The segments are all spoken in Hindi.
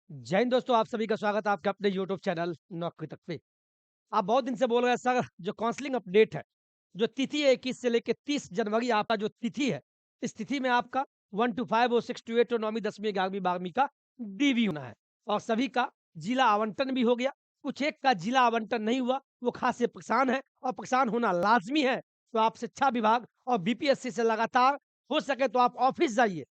जय हिंद दोस्तों, आप सभी का स्वागत है आपके अपने यूट्यूब चैनल नौकरी तक पे। आप बहुत दिन से बोल रहे हैं सर, जो काउंसलिंग अपडेट है, जो तिथि है 21 से लेके 30 जनवरी आपका जो तिथि है, इस तिथि में आपका 1 टू 5 और 6 टू 8 और 9वीं 10वीं 11वीं 12वीं का डीवी होना है और सभी का जिला आवंटन भी हो गया। कुछ एक का जिला आवंटन नहीं हुआ, वो खास से परेशान है और परेशान होना लाजमी है। तो आप शिक्षा विभाग और बीपीएससी से लगातार हो सके तो आप ऑफिस जाइए,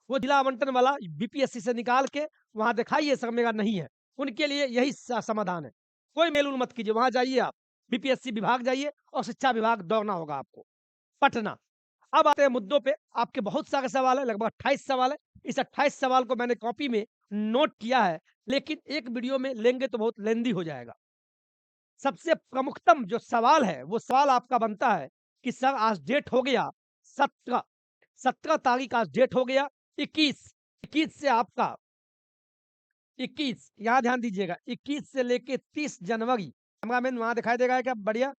वो जिला आवंटन वाला बीपीएससी से निकाल के वहाँ दिखाइए सर मेरा नहीं है। उनके लिए यही समाधान है। कोई मेल-उल मत कीजिए, वहाँ जाइए आप, बीपीएससी विभाग जाइए और शिक्षा विभाग दौड़ना होगा आपको, पटना। अब आते हैं मुद्दों पे, आपके बहुत सारे सवाल हैं, लगभग 28 सवाल हैं। इस 28 सवाल को मैंने कॉपी में नोट किया है, लेकिन एक वीडियो में लेंगे तो बहुत लेंदी हो जाएगा। सबसे प्रमुखतम जो सवाल है, वो सवाल आपका बनता है कि सर आज डेट हो गया 17, 17 तारीख आज डेट हो गया 21, 21 से आपका 21 यहाँ ध्यान दीजिएगा 21 से लेके 30 जनवरी, कैमरामैन वहाँ दिखाई देगा है क्या? बढ़िया।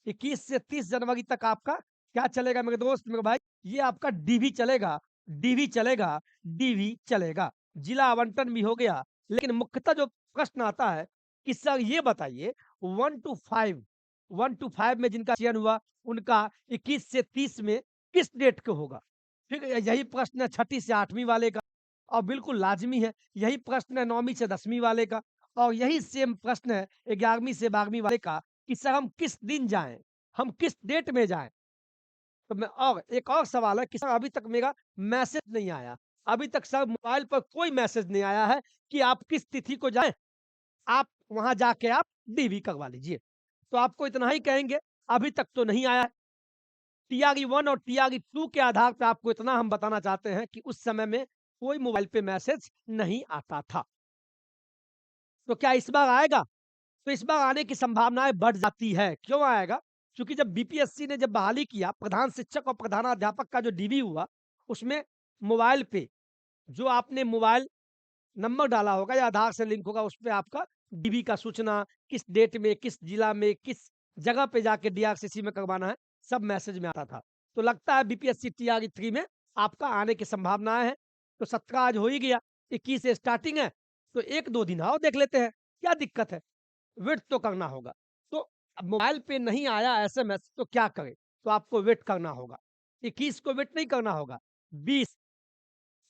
21 से 30 जनवरी तक आपका क्या चलेगा मेरे दोस्त, मेरे भाई? ये आपका डीवी चलेगा, डीवी चलेगा, डीवी चलेगा। जिला आवंटन भी हो गया, लेकिन मुख्यतः जो प्रश्न आता है कि सर ये बताइए 1 टू 5, 1 टू 5 में जिनका चयन हुआ, उनका 21 से 30 में किस डेट को होगा? फिर यही प्रश्न है 6ठी से 8वीं वाले का और बिल्कुल लाज़मी है, यही प्रश्न है 9वीं से 10वीं वाले का और यही सेम प्रश्न है 11वीं से 12वीं वाले का कि सर हम किस दिन जाएँ? हम किस डेट में जाएँ? तो मैं और एक और सवाल है कि सर अभी तक मेरा मैसेज नहीं आया। अभी तक सर मोबाइल पर कोई मैसेज नहीं आया है कि आप किस तिथि को जाएँ, आप वहाँ जाके आप डीवी करवा लीजिए। तो आपको इतना ही कहेंगे, अभी तक तो नहीं आया है। टीआरई 1 और टीआरई 2 के आधार पे आपको इतना हम बताना चाहते हैं कि उस समय में कोई मोबाइल पे मैसेज नहीं आता था। तो क्या इस बार आएगा? तो इस बार आने की संभावनाएँ बढ़ जाती है। क्यों आएगा? क्योंकि जब बीपीएससी ने जब बहाली किया, प्रधान शिक्षक और प्रधानाध्यापक का जो डीवी हुआ, उसमें मोबाइल पे जो आपने मोबाइल नंबर डाला होगा या आधार से लिंक होगा, उसपे आपका डीवी का सूचना, किस डेट में, किस जिला में, किस जगह पे जाके डीआरसीसी में करवाना है, सब मैसेज में आता था। तो लगता है बीपीएससी टीआरई 3 में आपका आने की संभावनाएँ हैं। तो 17 आज हो ही गया, 21 से स्टार्टिंग है, तो 1-2 दिन और देख लेते हैं, क्या दिक्कत है? वेट तो करना होगा। तो अब मोबाइल पे नहीं आया एसएमएस तो क्या करें? तो आपको वेट करना होगा। 21 को वेट नहीं करना होगा, 20,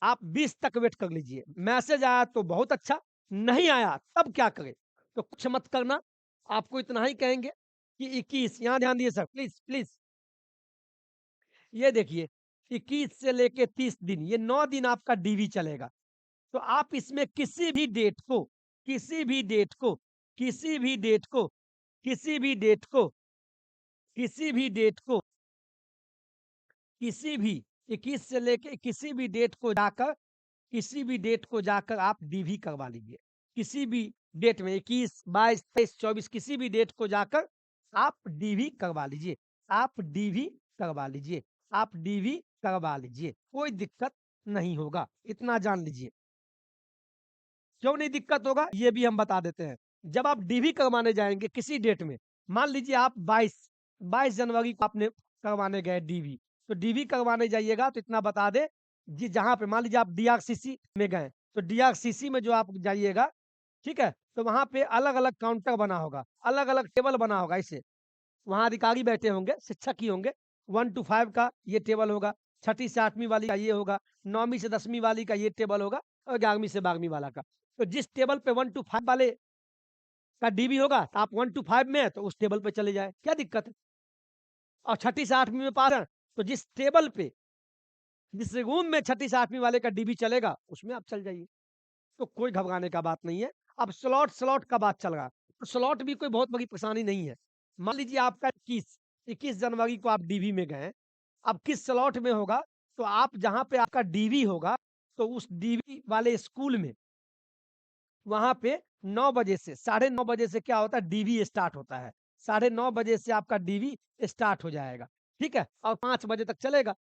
आप 20 तक वेट कर लीजिए। मैसेज आया तो बहुत अच्छा, नहीं आया तब क्या करें? तो कुछ मत करना, आपको इतना ही कहेंगे कि 21 यहाँ ध्यान दिए सर प्लीज़, प्लीज़। ये देखिए 21 से लेके 30 दिन, ये 9 दिन आपका डीवी चलेगा। तो आप इसमें किसी भी डेट को, किसी भी डेट को, किसी भी डेट को, किसी भी डेट को, किसी भी डेट को, किसी भी 21 से लेके किसी भी डेट को जाकर, किसी भी डेट को जाकर आप डीवी करवा लीजिए। किसी भी डेट में 21, 22, 23, 24 किसी भी डेट को जाकर आप डीवी करवा लीजिए। आप डीवी करवा लीजिए। आप डीवी करवा लीजिए। कोई दिक्कत नहीं होगा, इतना जान लीजिए। क्यों नहीं दिक्कत होगा? ये भी हम बता देते हैं। जब आप डीवी करवाने जाएँगे किसी डेट में, मान लीजिए आप 22 जनवरी को आपने करवाने गए डीवी, तो डीवी करवाने जाइएगा तो इतना बता दें, जी जहाँ पे मान लीजिए आप डीआरसीसी में गए, तो डीआरसीसी में जो आप जाइएगा, ठीक है? तो वहाँ पे अलग-अलग काउंटर बना होगा, अलग-अलग टेबल बना होगा ऐसे। वहाँ अधिकारी बैठे होंगे, शिक्षक ही होंगे। 1 टू 5 का ये टेबल होगा, छठी से 8वीं वाली का ये होगा, 9वीं से 10वीं वाली का ये टेबल होगा और 11वीं से 12वीं वाला का। तो जिस टेबल पे 1 टू 5 वाले का डीबी होगा, तो आप 1 टू 5 में हैं, तो उस टेबल पे चले जाएँ, क्या दिक्कत है? और छठी से 8वीं में पास हैं, तो जिस टेबल पे, जिस रूम में छठी से 8वीं वाले का डीबी चलेगा, उसमें आप चल जाइए। तो कोई घबराने का बात नहीं है। अब स्लॉट का बात चल रहा है, तो स्लॉट भी कोई बहुत बड़ी परेशानी नहीं है। मान लीजिए आपका 21 जनवरी को आप डीवी में गए, अब किस स्लॉट में होगा, तो आप जहाँ पे आपका डीवी होगा, तो उस डीवी वाले स्कूल में, वहाँ पे 9 बजे से, साढ़े 9 बजे से क्या होता है डीवी स्टार्ट होता है। साढ़े 9 बजे से आपका डीवी स्टार्ट हो जाएगा, ठीक है? और 5 बजे तक चलेगा।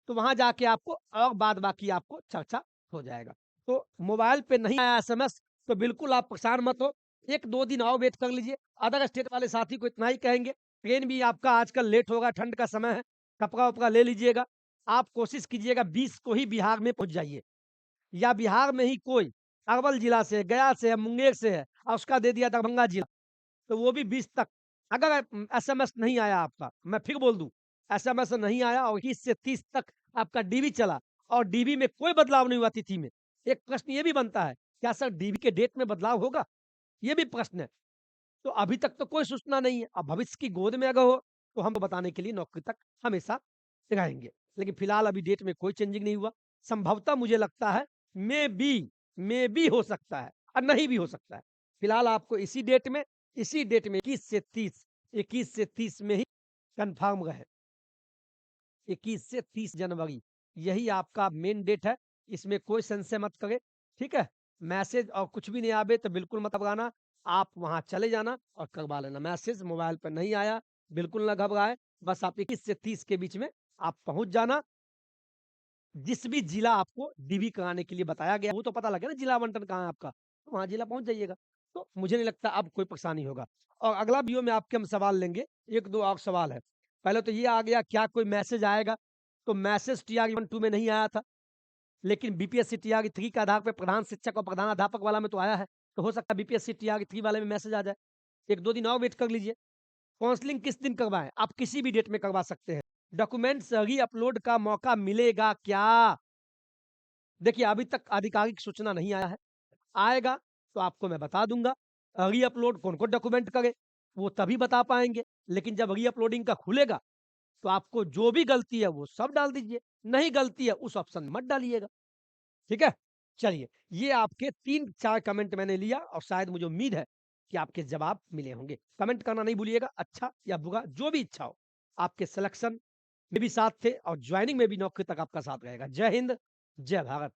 तो वहाँ जाके आपको और बाद बाकी आपको चर्चा हो जाएगा। तो मोबाइल पे नहीं आया एसएमएस तो बिल्कुल आप परेशान मत हो, 1-2 दिन और वेट कर लीजिए। अदर स्टेट वाले साथी को इतना ही कहेंगे, ट्रेन भी आपका आजकल लेट होगा, ठंड का समय है, कपड़ा-वपड़ा ले लीजिएगा। आप कोशिश कीजिएगा 20 को ही बिहार में पहुँच जाइए या बिहार में ही कोई अरवल जिला से, गया से है, मुंगेर से है और उसका दे दिया दरभंगा जिला, तो वो भी 20 तक। अगर एसएमएस नहीं आया आपका, मैं फिर बोल दूँ, एसएमएस नहीं आया और 21 से 30 तक आपका डीबी चला और डीबी में कोई बदलाव नहीं हुआ तिथि में, एक प्रश्न ये भी बनता है, क्या सर डीबी के डेट में बदलाव होगा? ये भी प्रश्न है। तो अभी तक तो कोई सूचना नहीं है। अब भविष्य की गोद में अगर हो, तो हम बताने के लिए नौकरी तक हमेशा रहेंगे। लेकिन फिलहाल अभी डेट में कोई चेंजिंग नहीं हुआ। संभवतः मुझे लगता है मे बी हो सकता है और नहीं भी हो सकता है। फिलहाल आपको इसी डेट में 21 से 30 में ही कन्फर्म रहे। 21 से 30 जनवरी यही आपका मेन डेट है। इसमें कोई संशय मत करें, ठीक है? मैसेज और कुछ भी नहीं आवे तो बिल्कुल मत घबराना। आप वहाँ चले जाना और करवा लेना। मैसेज मोबाइल पर नहीं आया, बिल्कुल ना घबराएँ। बस आप 21 से 30 के बीच में आप पहुँच जाना। जिस भी जिला आपको डीवी कराने के लिए बताया गया, वो तो पता लगे ना जिला आवंटन कहाँ है आपका, तो वहाँ जिला पहुँच जाइएगा। तो मुझे नहीं लगता अब कोई परेशानी होगा। और अगला वीडियो में आपके हम सवाल लेंगे, 1-2 और सवाल है। पहले तो ये आ गया क्या कोई मैसेज आएगा? तो मैसेज टीआर 1-2 में नहीं आया था, लेकिन बीपीएससी टीआर 3 के आधार पे प्रधान शिक्षक और प्रधानाध्यापक वाला में तो आया है। तो हो सकता है बीपीएससी टीआर 3 वाले में मैसेज आ जाए। 1-2 दिन और वेट कर लीजिए। काउंसलिंग किस दिन करवाएँ? आप किसी भी डेट में करवा सकते हैं। डॉक्यूमेंट्स री-अपलोड का मौका मिलेगा क्या? देखिए, अभी तक आधिकारिक सूचना नहीं आया है। आएगा तो आपको मैं बता दूँगा। री-अपलोड कौन-कौन डॉक्यूमेंट करे, वो तभी बता पाएँगे। लेकिन जब री-अपलोडिंग का खुलेगा, तो आपको जो भी गलती है वो सब डाल दीजिए, नहीं गलती है उस ऑप्शन में मत डालिएगा। ठीक है? चलिए, ये आपके 3-4 कमेंट मैंने लिया और शायद मुझे उम्मीद है कि आपके जवाब मिले होंगे। कमेंट करना नहीं भूलिएगा, अच्छा या बुरा जो भी इच्छा हो। आपके सिलेक्शन में भी साथ थे और जॉइनिंग में भी नौकरी तक आपका साथ रहेगा। जय हिंद, जय भारत।